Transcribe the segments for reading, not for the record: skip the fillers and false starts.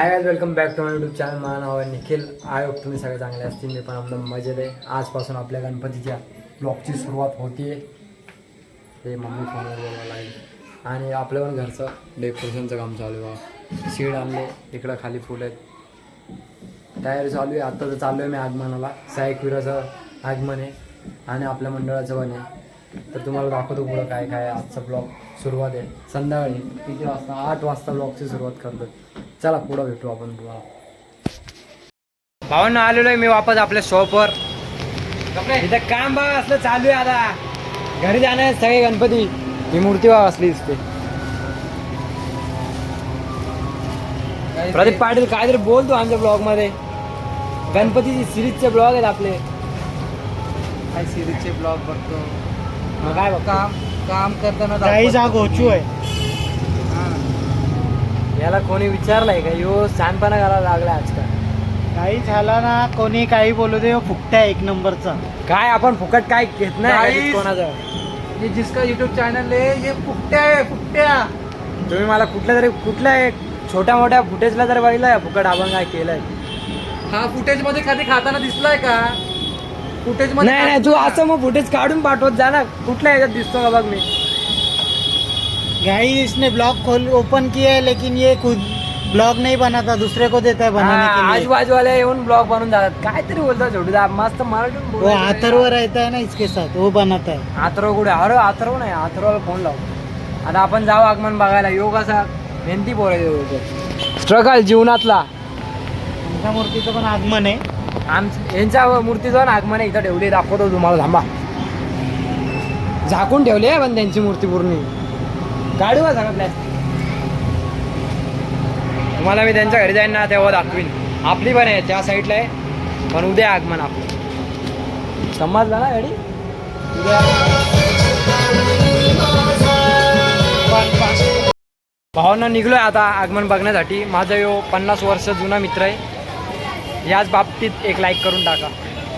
High guys, welcome back to my YouTube channel. माझं नाव आहे निखिल. आय होप तुम्ही सगळे चांगले असतील. मी पण एकदम मजेत आहे. आजपासून आपल्या गणपतीच्या ब्लॉगची सुरुवात होती आहे. ते मम्मी फोनवर बोलायला लागली आणि आपलं पण घरचं डेकोरेशनचं काम चालू आहे. सीड आणले, इकडं खाली फुलं आहेत, तयारी चालू आहे. आत्ता तर चालू आहे मी आगमनाला. सायकविराचं आगमन आहे आणि आपल्या मंडळाचं पण आहे. तर तुम्हाला दाखवतो पुढं काय काय आजचा ब्लॉग सुरुवात आहे. संध्याकाळी किती वाजता? 8 वाजता ब्लॉगची सुरुवात करतो. चला पुढं भेटू आपण तुम्हाला. भावांना आलेलो आहे मी वापस आपल्या शॉपवर. इथं काम बघा असलं चालू आहे. आता घरी जाणार सगळे गणपती. ही मूर्ती बघा असली दिसते. प्रदीप पाटील काहीतरी बोलतो आमच्या ब्लॉग मध्ये. गणपतीची सिरीजचे ब्लॉग आहेत आपले. काय सिरीजचे ब्लॉग बघतो. मग काय बघ काम करताना काही जाग होचू आहे. याला कोणी विचारलंय का? यो शानपणा करायला लागला आजकाल. काही झाला ना, कोणी काही बोलू दे, फुकट्या एक नंबरचा. काय आपण फुकट काय घेत नाही Guys, कोणाचं. ये जिसका यूट्यूब चॅनल आहे ये फुकट्या आहे, फुकट्या. तुम्ही मला कुठल्या एक छोट्या मोठ्या फुटेजला जर बघितलं फुकट आपण काय केलंय? हा फुटेज मध्ये कधी खाताना दिसलाय का? फुटेज मध्ये नाही तू असं मग फुटेज काढून पाठवत जा ना. कुठल्या ह्याच्यात दिसतो का बघ मी. गाइस, इसने ब्लॉग ओपन किया है, लेकिन ये खुद ब्लॉग नहीं बनाता, दूसरे को देता है बनाने के लिए. आजूबाजूवाले येऊन ब्लॉग बनवून जातात. काहीतरी बोलतात छोटी मस्त मराठीतून वो बोलायचं. आथर्व रहता है ना इसके साथ, वो बनाता है. आथर्व कुठे? अरे आथर्व नाही, आथर्वला फोन लाव. आता आपण जाऊ आगमन बघायला. योग असा मेहनती बोलायचं स्ट्रगल जीवनातला. आमच्या मूर्तीचं पण आगमन आहे. यांच्या मूर्तीचं आगमन आहे. इथं ठेवली, दाखवतो तुम्हाला. थांबा, झाकून ठेवली आहे पण त्यांची मूर्ती पूर्ण. गाडी वा सांगा तुम्हाला. मी त्यांच्या घरी जाईन ना तेव्हा दाखवीन. आपली पण आहे त्या साईडला आहे, पण उद्या आगमन आपलं. समजलं ना गाडी? उद्या भावांना निघलोय आता आगमन बघण्यासाठी. माझा यो 50 वर्ष जुना मित्र आहे. याच बाबतीत एक लाईक करून टाका.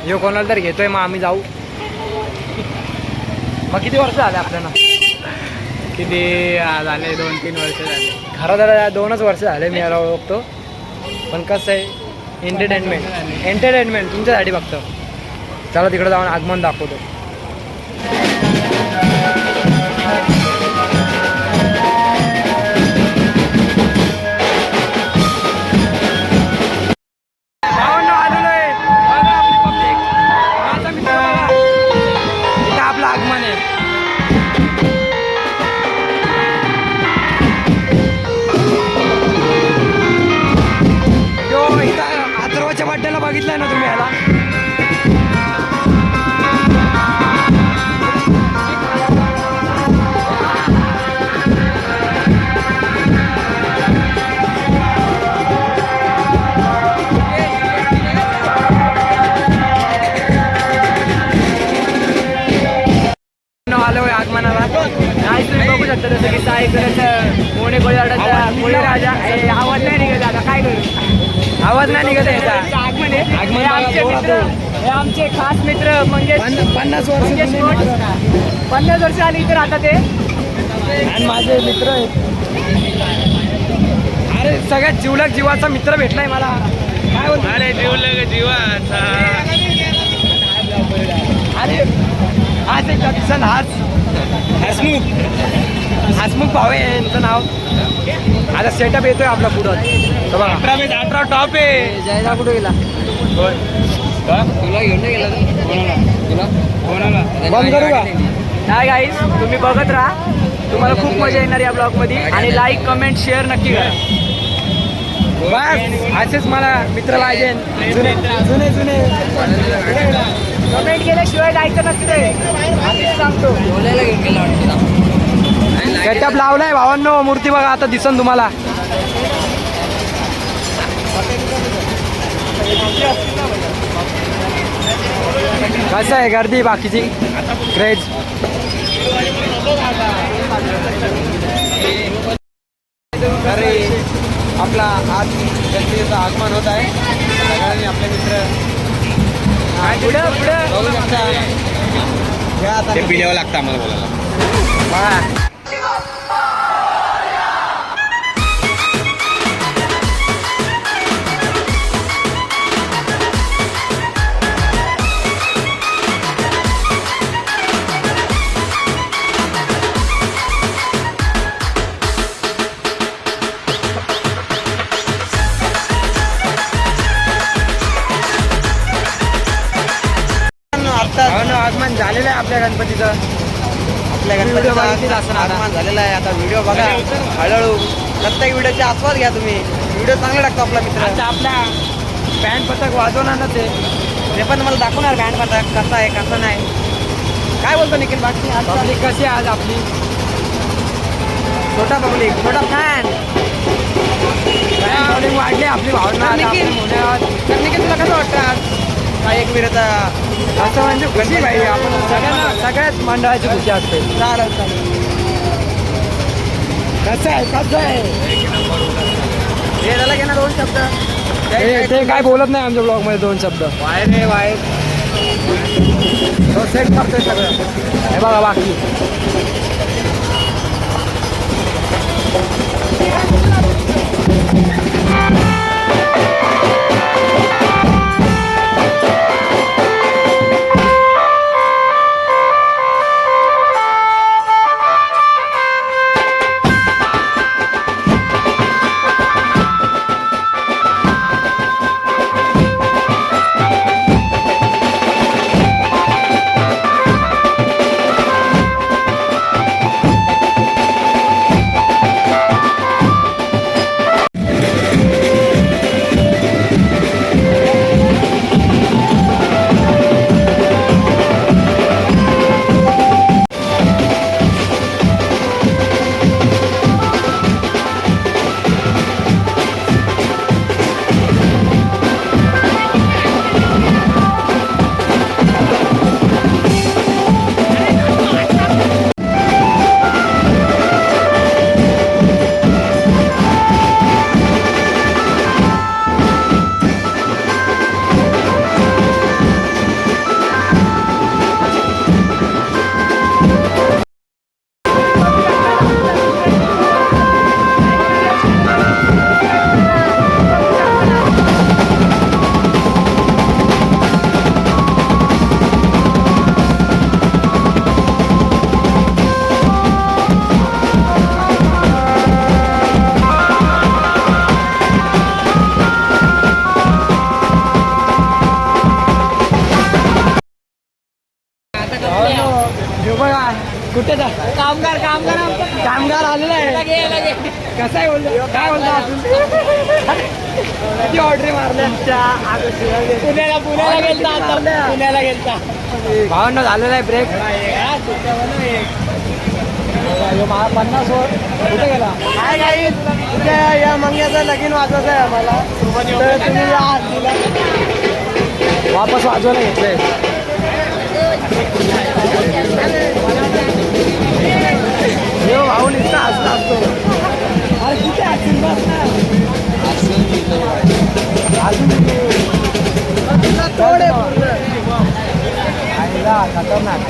यो कोणाला तर घेतोय, मग आम्ही जाऊ. मग किती वर्ष झाले आपल्याला? किती झाले? 2-3 वर्ष झाले. खरं तर 2च वर्ष झाले मी याला ओळखतो. पण कसं आहे, एंटरटेनमेंट तुमच्यासाठी बघतो. चला तिकडे जाऊन आगमन दाखवतो. आपलं आगमन आहे. आथर्वच्या बड्डेला बघितलंय ना तुम्ही याला? आलोय आगमनाला. आज तुम्ही बघू शकता जसं की सायकलचं मोने कोळी राजा. आवाज नाही निघत आता, काय करू? आवाज नाही निघत आहे याचा. आगमन हे आमचे खास मित्र मंगेश. 50 वर्ष आली इथे राहतात ते. आणि माझे मित्र आहेत. अरे सगळ्यात जिवलग जीवाचा मित्र भेटलाय मला. काय बोलतो? अरे जीवलग जीवाचा. अरे आज एक किसन हसमुख भाऊ आहे यांचं नाव. आता सेटअप येतोय आपला पुढं. तर बघा 18 टॉप आहे. जयला कुठे गेला? तुला घेऊन नाही गेला? कोणाला बंद करू का? नाही गाईस, तुम्ही बघत राहा. तुम्हाला खूप मजा येणार या ब्लॉग मध्ये. आणि लाईक, कमेंट, शेअर नक्की करा. बस असेच मला मित्र पाहिजे. जुने कमेंट केल्याशिवाय जायचं नसते, आधीच सांगतो. सेटअप लावलाय भावांनो. मूर्ती बघा आता दिसन तुम्हाला. कसं आहे गर्दी बाकीची क्रेज. अरे आपला आज गणपतीचं आगमन होत आहे. सगळ्यांनी आपले मित्र बघू शकता. ते पिल्यावर लागतं आम्हाला बोलायला. लागतात. आगमन झालेलं आहे आपल्या गणपतीचं. आपल्या व्हिडिओ गणपतीचं बघितलीच असणार आता. आगमन झालेलं आहे. आता व्हिडिओ बघा हळूहळू. प्रत्येक व्हिडिओचे आस्वाद घ्या तुम्ही. व्हिडिओ चांगला टाकतो आपला मित्र. आता आपल्या बँड पथक वाजवणार ते. ते पण मला दाखवणार बँड पथक कसा आहे कसं नाही. काय बोलतो निखिल बाकी आज पब्लिक कशी आहे आज आपली? छोटा पब्लिक छोटा फॅन. बॉलिंग वाढली आपली भावना आता निखिल. आपल्या मुलावर. तर निखिल तुला कसं वाटतं आज हा एक विरता असं म्हणजे खुशी पाहिजे. आपण सगळ्यांना सगळ्याच मंडळाची खुशी असते. चालेल चालेल. कसं आहे हे झालं की ना 2 शब्द. ते काय बोलत नाही आमच्या ब्लॉग मध्ये 2 शब्द. बाहेर रे बाहेर. तो सेट करतोय सगळं. हे बघा बाकी कुठे जा कामगार आलेला आहे. कसं आहे बोलतो काय बोलतो आपण किती ऑर्डर मारल्या पुण्याला गेलता भावांना झालेला आहे ब्रेक. 50 वर कुठे गेला काय काही उद्या या मंग्याचं लगीन वाजवायचं आहे आम्हाला. तर तुम्ही या आरतीला. वापस वाजवायला घेतलंय. भाऊ निघता हसला असतो. अरे कुठे असेल बस ना थोडे पूर्ण खतरनाक.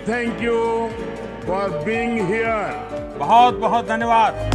thank you for being here. बहुत बहुत धन्यवाद।